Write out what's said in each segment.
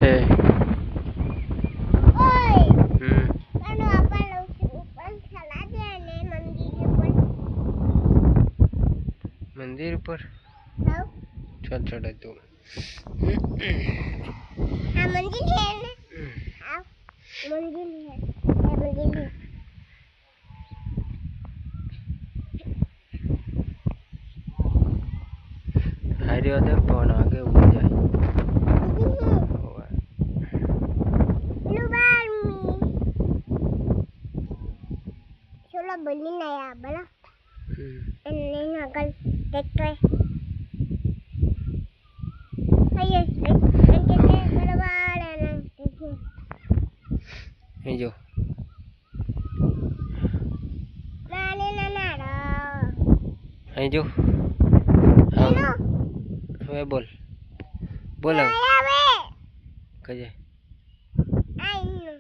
Eh. Oi, Hmm. ano apa langsung salada ne મંદિર પર મંદિર પર જાવ ચાલ ચડે તું આ મંદિર છે ને આ મંદિર છે આ મંદિર હાર્યો દે પણ આગે ઉડી જાય Sula beli na ya bala. Hmm. Ini nagal tekre. Ayo, tekre bala bala na tekre. અહીં જો Nani na nara. અહીં જો Ino. હવે બોલ બોલો Ayawe. કજે Ay no.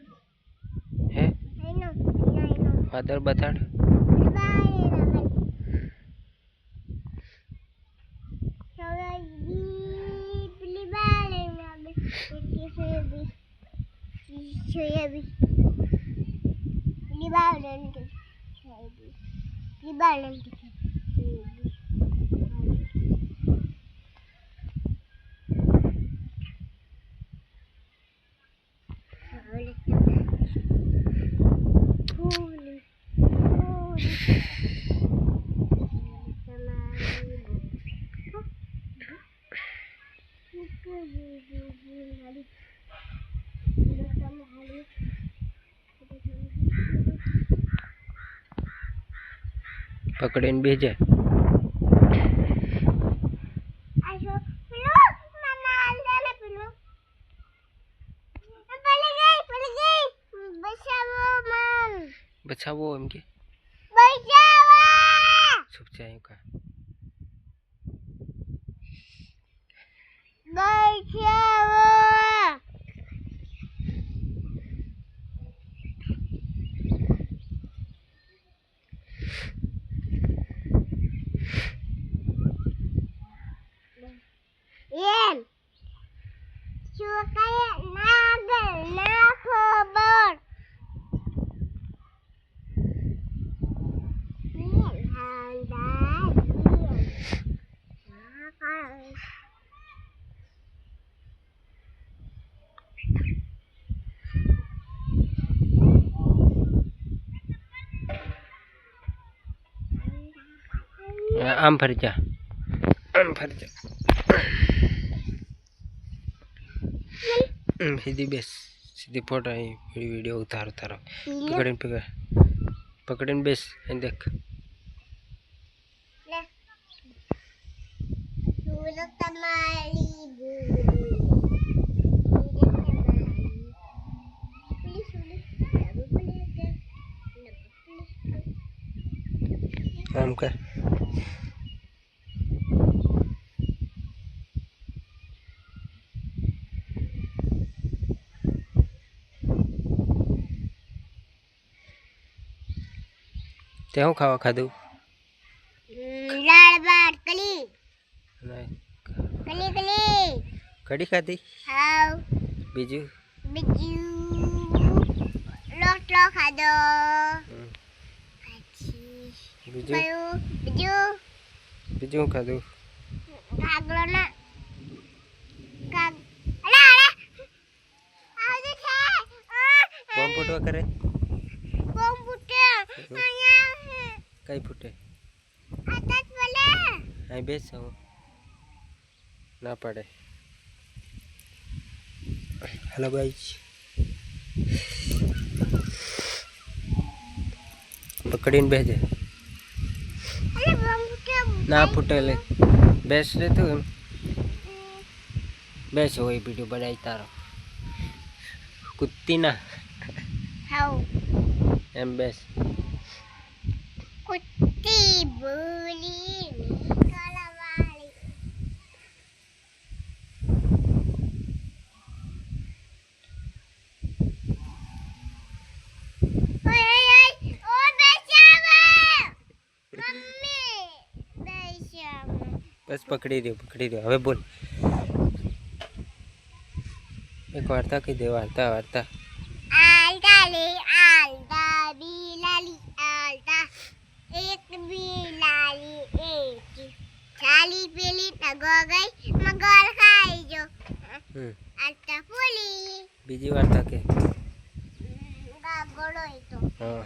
હે Ay no. Ay no. વાદળ બતાડ Bye nagal. Sula beli bala nagal. Tekre soya bi. Beli bala nagal. Beli bala nagal. પકડીને બેજે Ayo, pilu, mama anda pilu. Pergi, bersama mam. બચાવો એમ કે Bersama. શું છે અહીં કા Bersama. Ian, suka nagal na khabar. Ian handat Ian. Nagal. આમ ફરી જા આમ ફરી જા સીધી બેસ સીધી ફોટો અહીં વિડીયો ઉતારો તારો પકડીને બેસ અહીં દેખ Nah, surat tamali bulu. આમ કર તે શું ખાવા ખાધું Daal bhat kali. અને Kali. કઢી ખાધી How? બીજું Biju. Lo khado. Kaci. બીજું Baru biju. બીજું શું ખાધું Kaglo na. Kag. Ala. Ada saya. Bomb ફૂટવા કરે Bom putih. Ayah. કઈ ફૂટે Atas boleh. અહીં બેસ હું ના પાડે હેલો ગાઈસ પકડીને બેસજે Ada bom putih. ના ફૂટે લે બેસ રે તું એમ બેસ હોય વિડીયો બનાવી તારો કુત્તી ના How? M base Kuti buli kalau balik. Oi. Oh, bersama. Mami. Bersama. બસ પકડી રહ્યો હવે બોલ એક વાર્તા કહી દે. વાર્તા આલતા લે આલતા બિલાલી આલતા એક બિલાલી એક ચાલી પેલી ટગો ગઈ મગર ખાઈ જો આલતા ફૂલી. બીજી વાર્તા કે. ગાગોડો હતો હા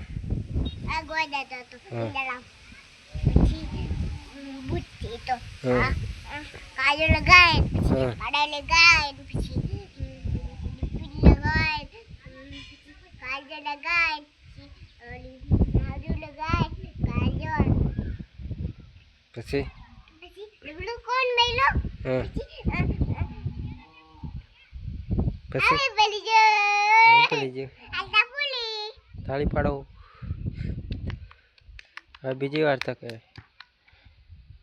આ ગોડા તો હા. પછી બુટ્ટી તો હા. કાજો લગાય હા. કાડા લગાય પછી પિલ્લ લગાય કાજો લગાય ઓલી નાજુ લગાય કાજો પછી પછી લગડું કોણ બેલો હા પછી આવે પેલી જો પેલી જે આલતા ફૂલી. તાળી પાડો. હવે બીજી વાર્તા કે.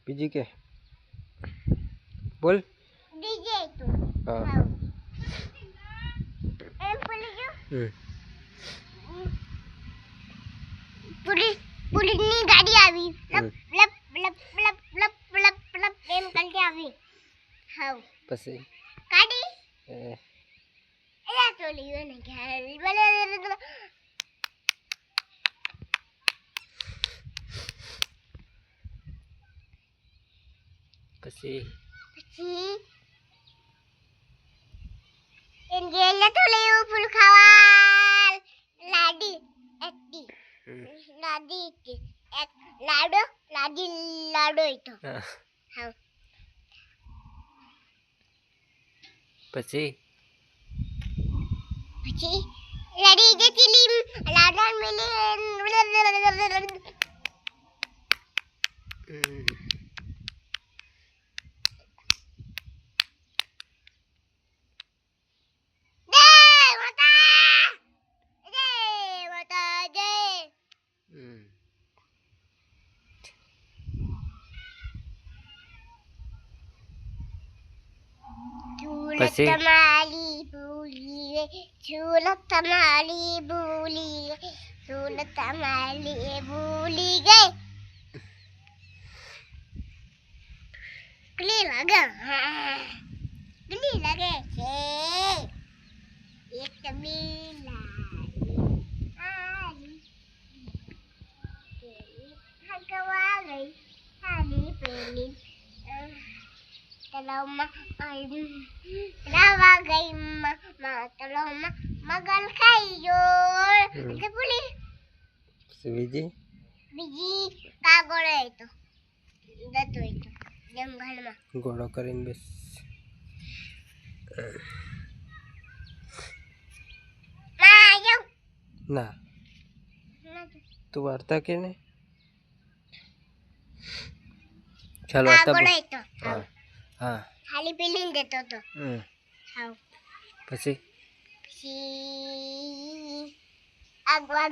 બીજી કે બોલ. ડીજે તો હા એમ પેલી જો હમ પુલિસની ગાડી આવી લપ લપ લપ લપ લપ લપ લપ એમ કરતી આવી. હાવ પછી ગાડી એ, એલા તો લીયો ને ઘર બલે પછી પછી એન ગેલે તો લેવું ફૂલ ખાવા લાડી એકટી લાડી એક લાડો લાડો ઈતો. હા. હાવ પછી પછી લડી જતી લીમ લાડા મિલી હમ. હમ. પછી? તમારી ભૂલી રે ચૂલત તમારી ભૂલી રે ચૂલત તમારી ભૂલી ગઈ. ગલી લાગે છે એક બિલાડી હગવા ગઈ આલી પેલી તલાવમાં રાવા ગઈ તલાવમાં મગર ખાઈ ગયો. એટલે પુલી પછી બીજી કાગોળો હતો દતો હતો જંગલમાં ઘોડો કરીને બેસ. ના તું વાર્તા કે ને. ચાલો વાર્તા બોલ. કાગોળો હતો હા હા ખાલી પેલી દેતો હતો. હમ. હાવ પછી પછી આગવા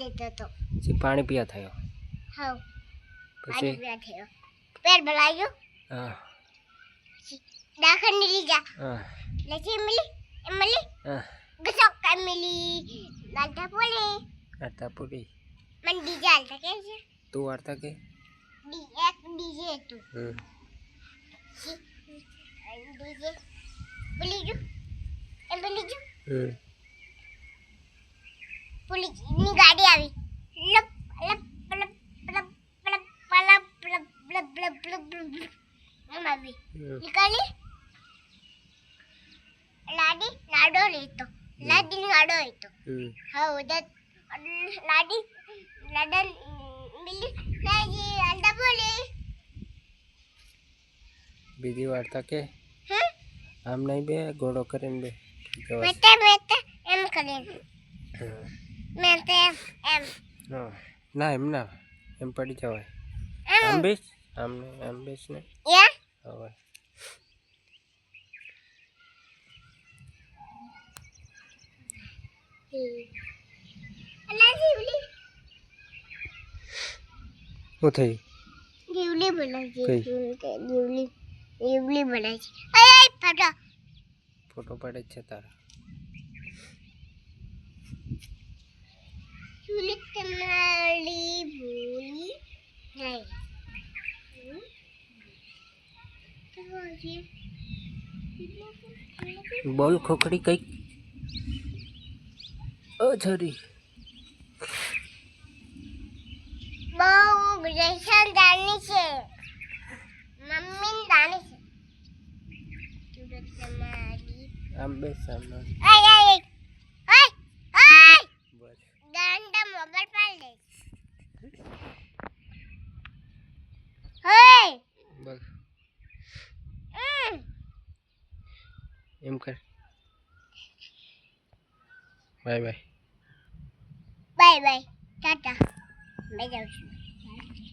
દેતો હતો. પછી પાણી પીયા થયો. હાવ પછી પાણી પીવા થયો પેટ ભરાયું. હા દાખલ ની લીજા હા લસી મળી હા ગસોકા મળી લાલતા પોલે વાર્તા પૂરી. મન ડીજા હાલતા કે છે તું વાર્તા કે. એક ડીજે હતું હમ ડીજે બોલી જો એમ બોલી જો હમ પોલીસની ગાડી આવી લપ લપ લપ લપ લપ લપ લપ લપ લપ લપ લપ એમ આવી નીકળી લાડો લેતો લાડી લાડો હતો. હા લાડી લાડા મિલી લાજી આલતા બોલે. બીજી વાર્તા કે. આમ નહીં બે ઘોડો કરીને બે. મેતે એમ કરીને મેતે એમ ના એમ ના એમ પડી જવાય. એમ આમ બેસ આમ બેસ ને. યા હવે અલા જીવલી શું થયું. જીવલી બનાવી કઈ? જીવલી બનાવી છે. અય ફટા ફોટો પાડે જ છે તારા. જીવલી તમારી ભૂલી નહીં. બોલ ખોખડી કઈક. ઓ છોરી. બહુ ગ્રેશન દાની છે મમ્મી દાની છે તું તમારી આમ બેસ સામે. આય આય આય આય બસ દાંડા મોબાઈલ પાડ દે હે બસ એમ કર. Bye bye. Bye bye Tata by જાઉં છું